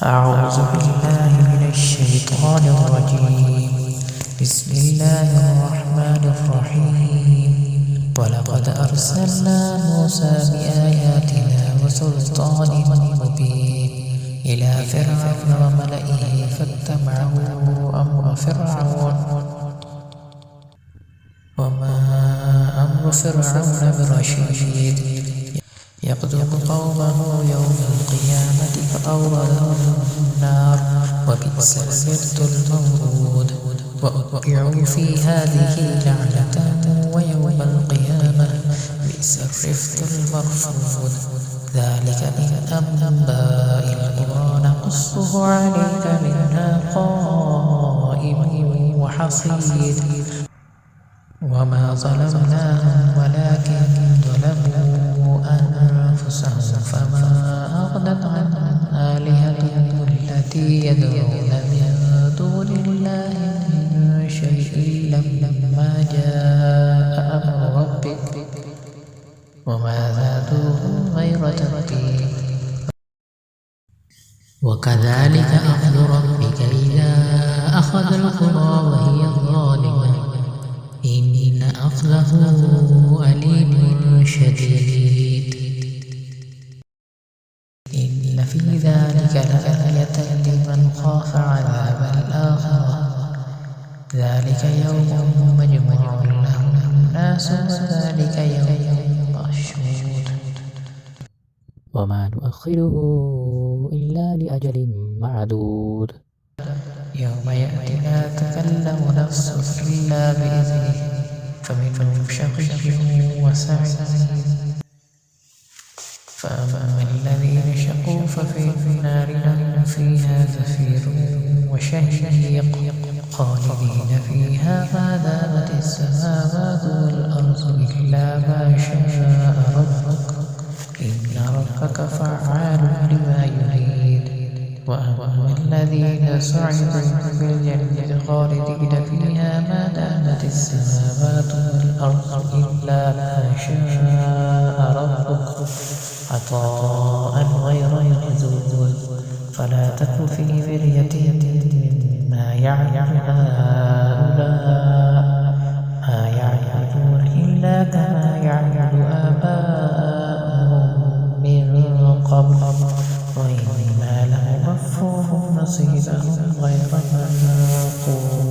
أعوذ بالله من الشيطان الرجيم. بسم الله الرحمن الرحيم. ولقد أرسلنا موسى بآياتنا وسلطان مبين إلى فرعون وملئه فاتبعوا أمر فرعون وما أمر فرعون برشيد يقدم قومه يوم القيامة فأوردهم النار وبئس الورد المورود وأتبعوا في هذه لعنة ويوم القيامة بئس الرفد المرفود. ذلك من أنباء القرى نقصه عليك منها قائم وحصيد. وما ظلمناهم ولكن ظلموا أنفسهم فما أغنت عنهم آلهتهم التي يدعون من دون الله من شيء لما جاء أمر ربك وما زادوهم غير تتبيب. وكذلك أخذ ربك إذا أخذ القرى وهي ظالمة إن أخذه أليم شديد. إن في ذلك لآية لمن خاف عذاب الآخرة. ذلك يوم مجموع له الناس وذلك يوم مشهود وما نؤخره إلا لأجل معدود. يوم يأتي لا تكلم نفس إلا بإذنه فمنهم شقي وسعيد. فأما الذين شقوا ففي النار لهم فيها زفير وشهيق خالدين فيها ما دامت السماوات والأرض إلا ما شاء ربك إن ربك فعال لما يريد. وأما الذين سعدوا في الجنة خالدين فيها ما دامت السماوات والأرض إلا ما شاء ربك عطاء غير مجذوذ. فلا تك في مرية مما يعمل هؤلاء ما يعملون إلا كما يعمل آباؤهم من قبل وإنا لنوفوهم نصيبهم غير منقوص.